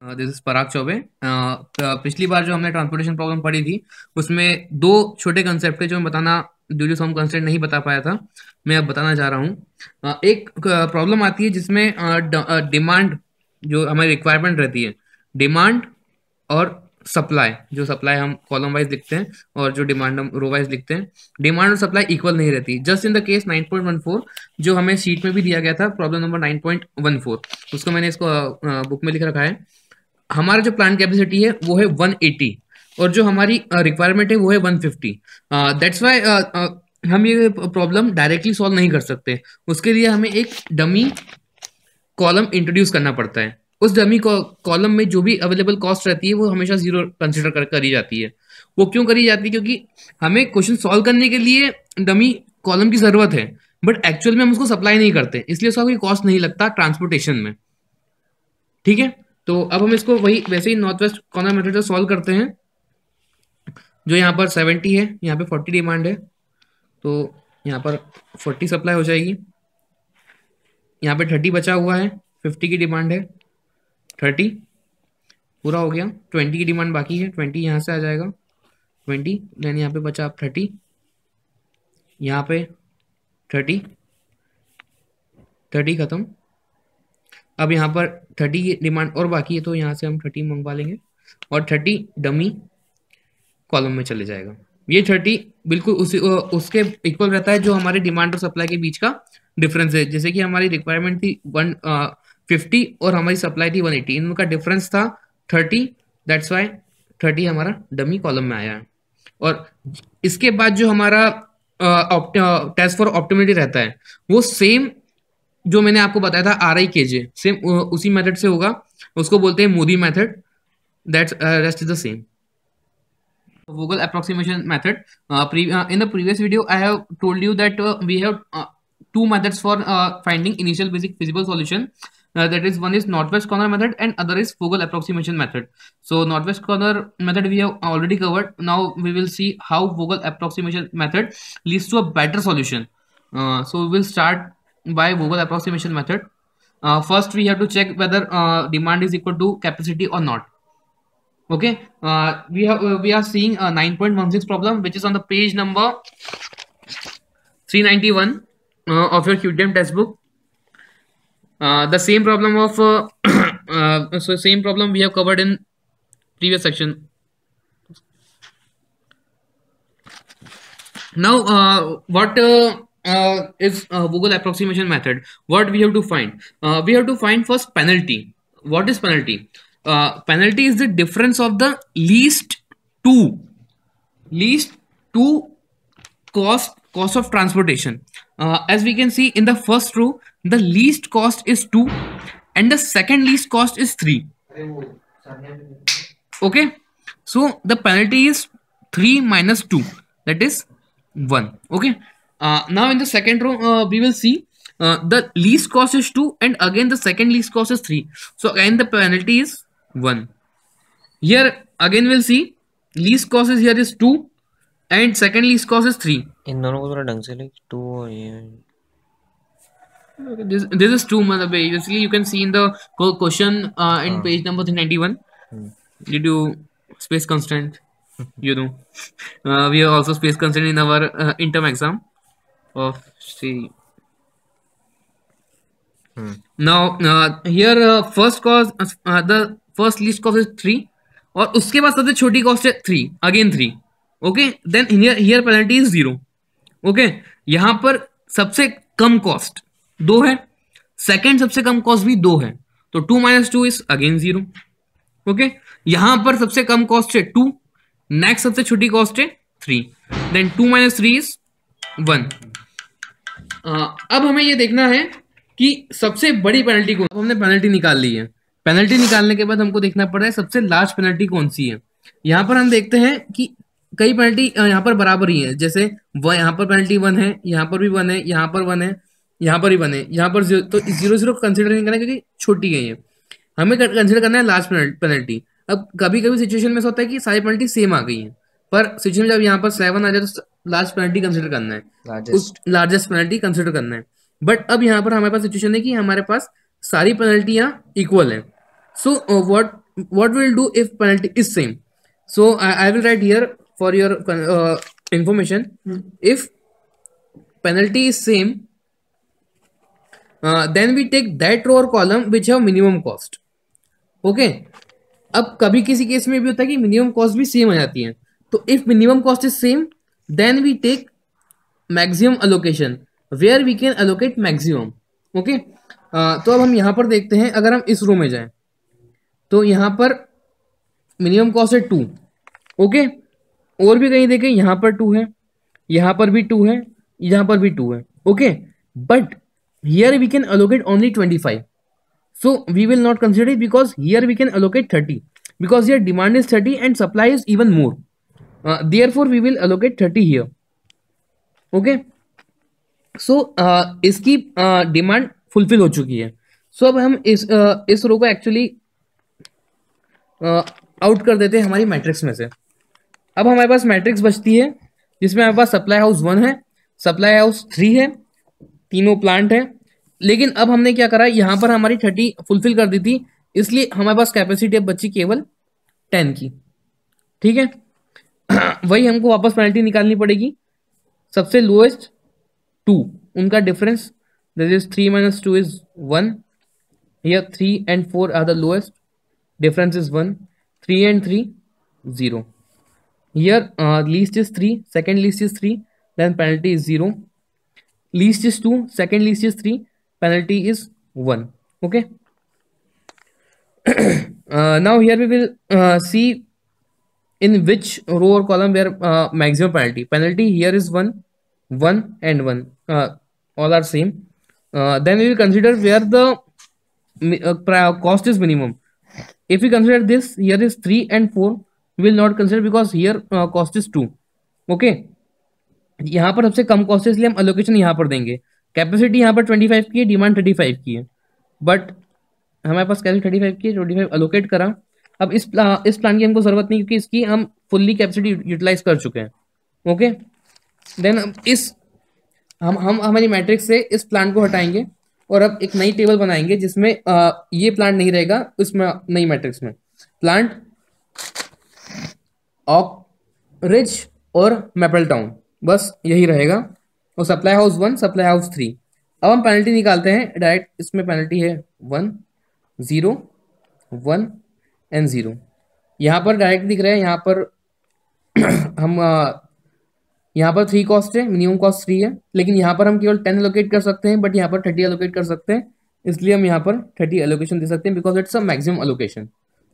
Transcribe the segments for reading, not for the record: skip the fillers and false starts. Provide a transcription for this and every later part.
This is पराग चौबे। पिछली बार जो हमने ट्रांसपोर्टेशन प्रॉब्लम पढ़ी थी उसमें दो छोटे कंसेप्ट थे जो मैं बताना ड्यू टू सम कंस्ट्रेंट नहीं बता पाया था, मैं अब बताना चाह रहा हूँ। एक प्रॉब्लम आती है जिसमें डिमांड जो हमारी रिक्वायरमेंट रहती है, डिमांड और सप्लाई, जो सप्लाई हम कॉलम वाइज लिखते हैं और जो डिमांड हम रो वाइज लिखते हैं, डिमांड और सप्लाई इक्वल नहीं रहती। जस्ट इन द केस 9.14 जो हमें शीट में भी दिया गया था, प्रॉब्लम नंबर 9.14, उसको मैंने इसको बुक में लिख रखा है। हमारा जो प्लांट कैपेसिटी है वो है 180 और जो हमारी रिक्वायरमेंट है वो है 150। दैट्स वाई हम ये प्रॉब्लम डायरेक्टली सॉल्व नहीं कर सकते, उसके लिए हमें एक डमी कॉलम इंट्रोड्यूस करना पड़ता है। उस डमी कॉलम में जो भी अवेलेबल कॉस्ट रहती है वो हमेशा जीरो कंसिडर करी जाती है। वो क्यों करी जाती है? क्योंकि हमें क्वेश्चन सॉल्व करने के लिए डमी कॉलम की जरूरत है, बट एक्चुअल में हम उसको सप्लाई नहीं करते, इसलिए उसका कोई कॉस्ट नहीं लगता ट्रांसपोर्टेशन में। ठीक है, तो अब हम इसको वही वैसे ही नॉर्थ वेस्ट कॉर्नर मेथड से सॉल्व करते हैं। जो यहाँ पर 70 है, यहाँ पे 40 डिमांड है, तो यहाँ पर 40 सप्लाई हो जाएगी। यहाँ पे 30 बचा हुआ है, 50 की डिमांड है, 30 पूरा हो गया, 20 की डिमांड बाकी है, 20 यहाँ से आ जाएगा, 20 देन यहाँ पे बचा 30, यहाँ पे 30 खत्म। अब यहाँ पर 30 की डिमांड और बाकी है, तो यहाँ से हम 30 मंगवा लेंगे और 30 डमी कॉलम में चले जाएगा। ये 30 बिल्कुल उसके इक्वल रहता है जो हमारे डिमांड और सप्लाई के बीच का डिफरेंस है। जैसे कि हमारी रिक्वायरमेंट थी 150 और हमारी सप्लाई थी 180, इनका डिफरेंस था 30, दैट्स वाई 30 हमारा डमी कॉलम में आया है। और इसके बाद जो हमारा टेस्ट फॉर ऑप्टिमिलिटी रहता है वो सेम जो मैंने आपको बताया था RIKJ, सेम उसी मेथड से होगा, उसको बोलते हैं Modi method, that's rest is the same. Vogel approximation method. In the previous video, I have told you that we have two methods for finding initial basic feasible solution. That is, one is northwest corner method and other is Vogel approximation method. So northwest corner method we have already covered. Now we will see how Vogel approximation method leads to a better solution. So we will start by Vogel approximation method. First we have to check whether demand is equal to capacity or not. Okay, we are seeing a 9.16 problem which is on the page number 391 of your QTM textbook. The same problem of so same problem we have covered in previous section. Now what is Vogel approximation method? What we have to find? We have to find first penalty. What is penalty? Penalty is the difference of the least two cost of transportation. As we can see in the first row, the least cost is 2 and the second least cost is 3. Okay, so the penalty is 3 minus 2, that is 1. Okay, now in the second row we will see the least cost is 2 and again the second least cost is 3, so again the penalty is 1. Here again we'll see least cost is here is 2 and second least cost is 3. इन दोनों को थोड़ा ढंग से लिख, 2 और ये this is 2 मतलब basically you can see in the question in page number 391. Did you space constraint? You know, we have also space constraint in our interim exam of C. Now here first cost the first least cost is 3 और उसके बाद सबसे छोटी cost है 3, again 3. Okay, then here penalty is 0. Okay, यहां पर सबसे कम cost 2 है, सेकंड सबसे कम कॉस्ट भी 2 है, तो 2 minus 2 इज अगेन 0. ओके, यहां पर सबसे कम कॉस्ट है 2, नेक्स्ट सबसे छोटी कॉस्ट है 3, देन 2 minus 3 इज 1. अब हमें ये देखना है कि सबसे बड़ी पेनल्टी कौन. हमने पेनल्टी निकाल ली है, पेनल्टी निकालने के बाद हमको देखना पड़ रहा है सबसे लार्ज पेनल्टी कौन सी है. यहाँ पर हम देखते हैं कि कई पेनल्टी यहाँ पर बराबर ही है, जैसे वह यहाँ पर पेनल्टी 1 है, यहाँ पर भी 1 है, यहाँ पर 1 है, यहाँ पर भी 1 है, यहाँ पर 0, तो 0 कंसिडर नहीं करना क्योंकि छोटी है, ये हमें कंसिडर करना है लार्ज पेनल्टी. अब कभी कभी सिचुएशन में ऐसा होता है कि सारी पेनल्टी सेम आ गई है, पर सिचुएशन जब यहाँ पर 7 आ जाए तो लार्ज पेनल्टी कंसिडर करना है, लार्जेस्ट पेनल्टी कंसिडर करना है. बट अब यहाँ पर हमारे पास सिचुएशन है कि हमारे पास सारी पेनल्टियां इक्वल है. So what what we'll do if penalty is same. So I will write here for your information. If penalty is same, then we take that row or column which have minimum cost. Okay अब कभी किसी case में भी होता है कि minimum cost भी same आ जाती है, तो if minimum cost is same then we take maximum allocation where we can allocate maximum. Okay तो अब हम यहां पर देखते हैं, अगर हम इस रो में जाएं तो यहां पर मिनिमम कॉस्ट है 2. ओके और भी कहीं देखें, यहां पर 2 है, यहां पर भी 2 है, यहां पर भी 2 है. Okay but here we can allocate only 25. So we will not consider it because here we can allocate 30 because here demand is 30 and supply is even more. Therefore we will allocate 30 here. Okay. So इसकी demand fulfil हो चुकी है. So अब हम इस रो को actually out कर देते हैं हमारी मैट्रिक्स में से. अब हमारे पास मैट्रिक्स बचती है जिसमें हमारे पास सप्लाई हाउस 1 है, सप्लाई हाउस 3 है, तीनों प्लांट है. लेकिन अब हमने क्या करा, यहां पर हमारी 30 फुलफिल कर दी थी, इसलिए हमारे पास कैपेसिटी अब बची केवल 10 की. ठीक है वही हमको वापस पेनल्टी निकालनी पड़ेगी. सबसे लोएस्ट 2, उनका difference that is 3 - 2 is 1. Here 3 and 4 are the lowest, difference is 1. 3 and 3 0. Here least is 3, second least is 3, then penalty is 0. Least is 2, second least is 3, penalty is 1. Okay. Now here we will see in which row or column where maximum penalty here is 1, 1 and 1, all are same. Then we will consider where the cost is minimum. If we consider this, here is 3 and 4, we will not consider because here cost is 2. Okay. यहाँ पर सबसे कम cost है इसलिए हम allocation यहाँ पर देंगे. Capacity यहाँ पर 25 की है, डिमांड 35 की है, बट हमारे पास कैपेसिटी 35 की है, 25 अलोकेट करा. अब इस प्लान की हमको जरूरत नहीं क्योंकि इसकी हम फुल्ली कैपेसिटी यूटिलाइज कर चुके हैं. ओके देन इस हम हमारी मैट्रिक्स से इस प्लान को हटाएंगे और अब एक नई टेबल बनाएंगे जिसमें ये प्लांट नहीं रहेगा. इसमें नई मैट्रिक्स में प्लांट ऑक रिज और मैपल टाउन बस यही रहेगा, और सप्लाई हाउस 1, सप्लाई हाउस 3. अब हम पेनल्टी निकालते हैं डायरेक्ट. इसमें पेनल्टी है 1 0 1 एंड 0. यहाँ पर डायरेक्ट दिख रहा है, यहाँ पर हम यहाँ पर 3 कॉस्ट है, मिनिमम कॉस्ट 3 है, लेकिन यहाँ पर हम केवल 10 एलोकेट कर सकते हैं, बट यहाँ पर 30 एलोकेट कर सकते हैं, इसलिए हम यहाँ पर 30 एलोकेशन दे सकते हैं because it's a maximum allocation.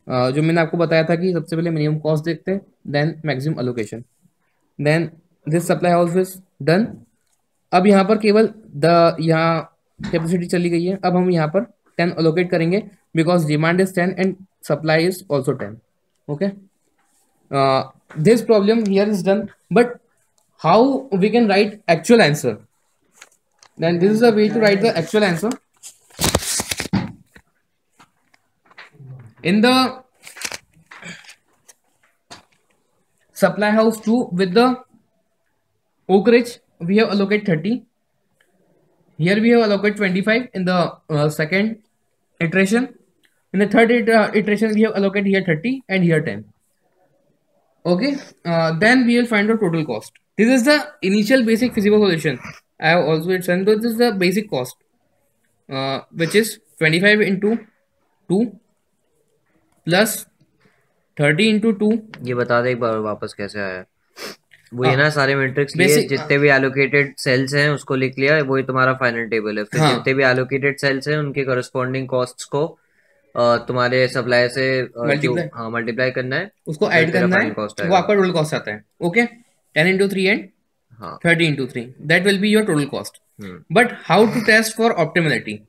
जो मैंने आपको बताया था कि सबसे पहले मिनिमम कॉस्ट देखते हैं then maximum allocation. Then this supply house is done. अब यहाँ पर केवल यहाँ कैपेसिटी चली गई है. अब हम यहाँ पर 10 अलोकेट करेंगे because demand is 10 and supply is also 10. Okay this problem here is done, but how we can write actual answer? Then this is a way to write the actual answer. In the supply house 2 with the Oak Ridge, we have allocated 30. Here we have allocated 25 in the second iteration. In the third iteration, we have allocated here 30 and here 10. Okay, then we will find the total cost. This is the initial basic feasible solution. I have also written, so this is the basic cost, which is 25 into 2 plus 30 into 2. ये बता दे एक बार वापस कैसे आया. वो ये ना सारे मैट्रिक्स लिए जितने भी एलोकेटेड सेल्स हैं उसको लिख लिया, वही तुम्हारा फाइनल टेबल है. फिर जितने भी एलोकेटेड सेल्स हैं उनके करस्पॉन्डिंग कॉस्ट्स को तुम्हारे सप्लाई से मल्टीप्लाई करना है, उसको ऐड करना है, वो आपका टोटल कॉस्ट आता है. Okay 10 into 3 and 30 into 3, that will be your total cost. But how to test for optimality?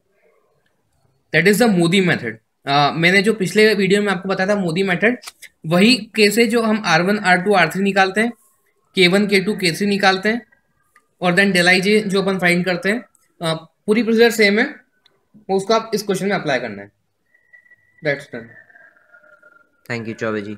That is the MODI method. मैंने जो पिछले वीडियो में आपको बताया था मोदी मेथड, वही केस है जो हम R1 R2 R3 निकालते हैं, K1 K2 K3 निकालते हैं, और देन डेल आई जे जो अपन फाइंड करते हैं. पूरी प्रोसीजर सेम है, उसको आप इस क्वेश्चन में अप्लाई करना है. That's done. Thank you Chaubey ji.